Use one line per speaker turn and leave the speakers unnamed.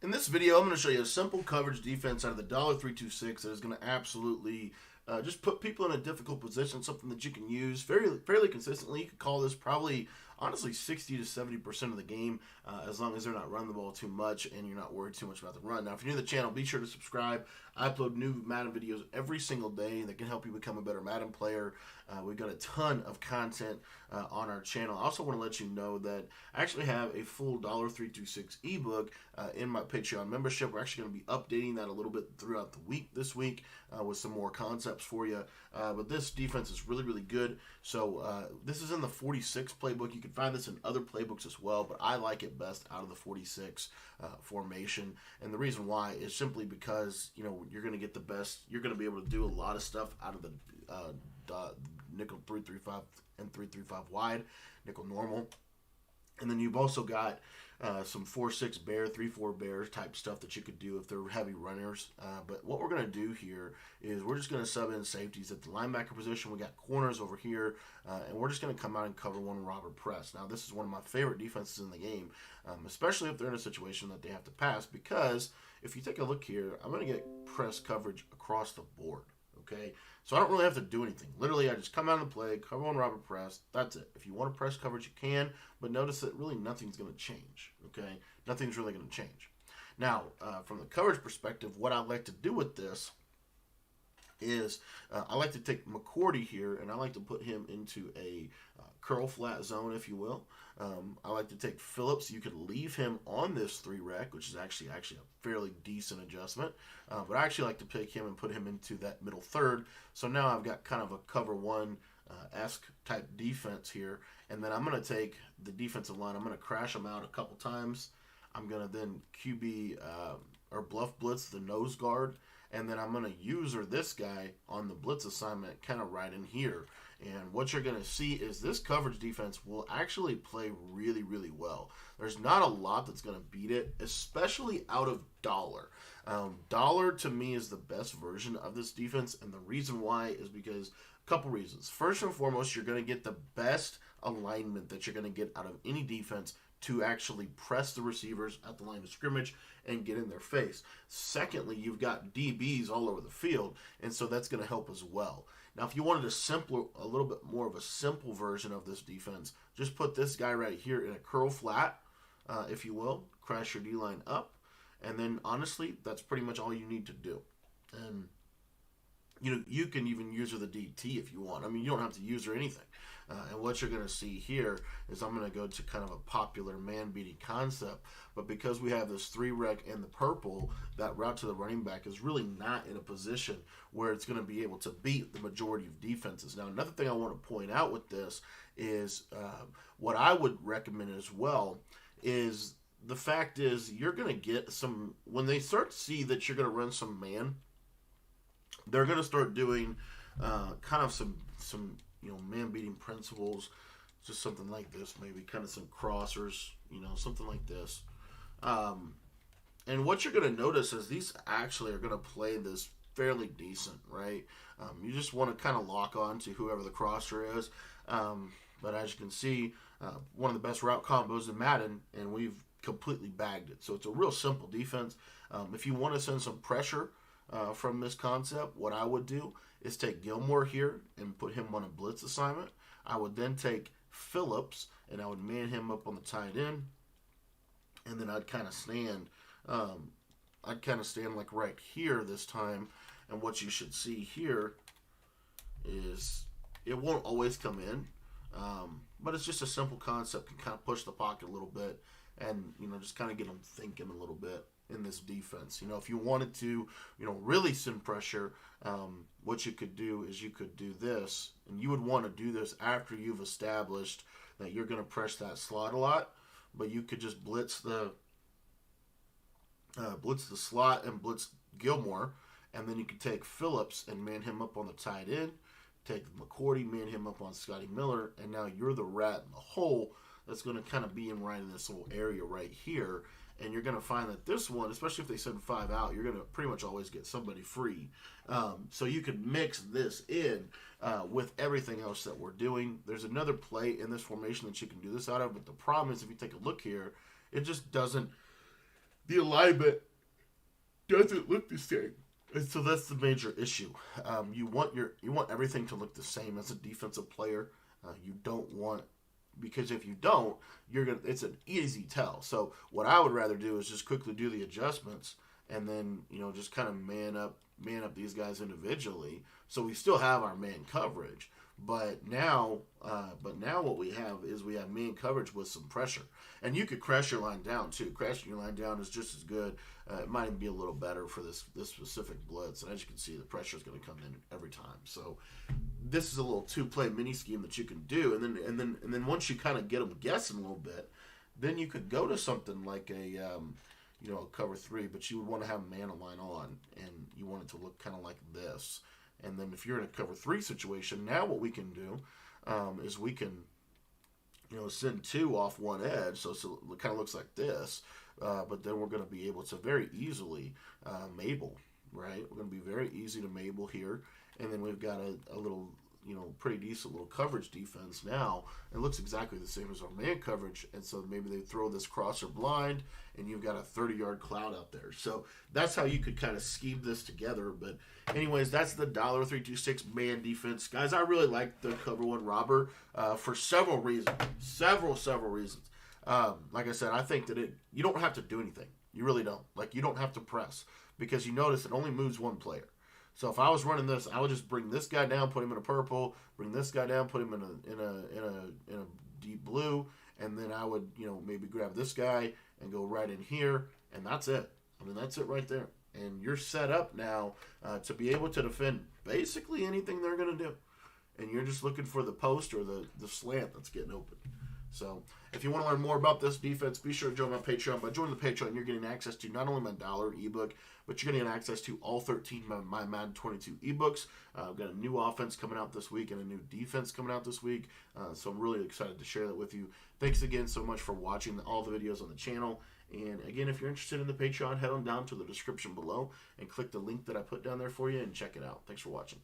In this video, I'm going to show you a simple coverage defense out of the $326 that is going to absolutely just put people in a difficult position, something that you can use fairly consistently. You could call this probably, honestly, 60 to 70% of the game, as long as they're not running the ball too much and you're not worried too much about the run. Now, if you're new to the channel, be sure to subscribe. I upload new Madden videos every single day that can help you become a better Madden player. We've got a ton of content on our channel. I also want to let you know that I actually have a full $326 ebook in my Patreon membership. We're actually going to be updating that a little bit throughout the week this week with some more concepts for you. But this defense is really good. So this is in the 46 playbook. You can find this in other playbooks as well, but I like it best out of the 46 formation. And the reason why is simply because, you know, you're going to get the best. You're going to be able to do a lot of stuff out of the nickel 3-3-5 and 3-3-5 wide, nickel normal. And then you've also got some 4-6 bear, 3-4 bear type stuff that you could do if they're heavy runners. But what we're going to do here is we're just going to sub in safeties at the linebacker position. We got corners over here, and we're just going to come out and cover one robber press. Now, this is one of my favorite defenses in the game, especially if they're in a situation that they have to pass, because if you take a look here, I'm going to get press coverage across the board. Okay, so I don't really have to do anything. Literally, I just come out of the play, cover one robber press. That's it. If you want to press coverage, you can, but notice that really nothing's going to change. Okay, nothing's really going to change. Now, from the coverage perspective, what I like to do with this is I like to take McCourty here, and I like to put him into a curl flat zone, if you will. I like to take Phillips. You could leave him on this 3-rec, which is actually a fairly decent adjustment. But I actually like to pick him and put him into that middle third. So now I've got kind of a cover one esque type defense here. And then I'm going to take the defensive line. I'm going to crash them out a couple times. I'm going to then QB or bluff blitz the nose guard. And then I'm going to user this guy on the blitz assignment kind of right in here. And what you're going to see is this coverage defense will actually play really well. There's not a lot that's going to beat it, especially out of dollar. Dollar to me is the best version of this defense, and the reason why is because a couple reasons. First and foremost, you're going to get the best alignment that you're going to get out of any defense to actually press the receivers at the line of scrimmage and get in their face. Secondly, you've got DBs all over the field, and so that's going to help as well. Now, if you wanted a little bit more of a simple version of this defense, just put this guy right here in a curl flat, if you will, crash your D-line up, and then honestly, that's pretty much all you need to do. And you can even use the DT if you want. I mean, you don't have to use her anything. And what you're going to see here is I'm going to go to kind of a popular man-beating concept. But because we have this 3-rec and the purple, that route to the running back is really not in a position where it's going to be able to beat the majority of defenses. Now, another thing I want to point out with this is what I would recommend as well is the fact is you're going to get some, when they start to see that you're going to run some man, they're going to start doing kind of some man beating principles, just something like this, maybe kind of some crossers, something like this. And what you're going to notice is these actually are going to play this fairly decent, right? You just want to kind of lock on to whoever the crosser is. But as you can see, one of the best route combos in Madden, and we've completely bagged it. So it's a real simple defense. If you want to send some pressure from this concept, what I would do is take Gilmore here and put him on a blitz assignment. I would then take Phillips and I would man him up on the tight end, and then I'd kind of stand. Like right here this time. And what you should see here is it won't always come in, but it's just a simple concept. Can kind of push the pocket a little bit, and just kind of get them thinking a little bit in this defense. If you wanted to, really send pressure, what you could do is you could do this, and you would want to do this after you've established that you're going to press that slot a lot, but you could just blitz the slot and blitz Gilmore, and then you could take Phillips and man him up on the tight end, take McCourty, man him up on Scotty Miller, and now you're the rat in the hole that's going to kind of be in right in this little area right here. And you're going to find that this one, especially if they send 5 out, you're going to pretty much always get somebody free. So you could mix this in with everything else that we're doing. There's another play in this formation that you can do this out of, but the problem is if you take a look here, it just doesn't the alignment doesn't look the same. And so that's the major issue. You want everything to look the same as a defensive player. You don't want, because if you don't, it's an easy tell. So what I would rather do is just quickly do the adjustments and then just kind of man up these guys individually. So we still have our man coverage, but now what we have is we have man coverage with some pressure, and you could crash your line down too. Crashing your line down is just as good. It might even be a little better for this specific blitz. And as you can see, the pressure is going to come in every time. So this is a little two-play mini scheme that you can do, and then once you kind of get them guessing a little bit, then you could go to something like a cover 3, but you would want to have man line on, and you want it to look kind of like this. And then if you're in a cover 3 situation, now what we can do is we can send 2 off one edge, so it kind of looks like this. But then we're going to be able to very easily Mabel, right? We're going to be very easy to Mabel here. And then we've got a little, pretty decent little coverage defense now. It looks exactly the same as our man coverage. And so maybe they throw this crosser blind, and you've got a 30-yard cloud out there. So that's how you could kind of scheme this together. But anyways, that's the $326 man defense. Guys, I really like the cover 1 robber for several reasons. Several reasons. Like I said, I think that you don't have to do anything. You really don't. Like, you don't have to press, because you notice it only moves one player. So if I was running this, I would just bring this guy down, put him in a purple, bring this guy down, put him in a deep blue, and then I would maybe grab this guy and go right in here, and that's it. I mean, that's it right there. And you're set up now to be able to defend basically anything they're going to do. And you're just looking for the post or the slant that's getting open. So if you want to learn more about this defense, be sure to join my Patreon. By joining the Patreon, you're getting access to not only my $1 ebook, but you're getting access to all 13 of my Madden 22 ebooks. I've got a new offense coming out this week and a new defense coming out this week. So I'm really excited to share that with you. Thanks again so much for watching all the videos on the channel. And again, if you're interested in the Patreon, head on down to the description below and click the link that I put down there for you and check it out. Thanks for watching.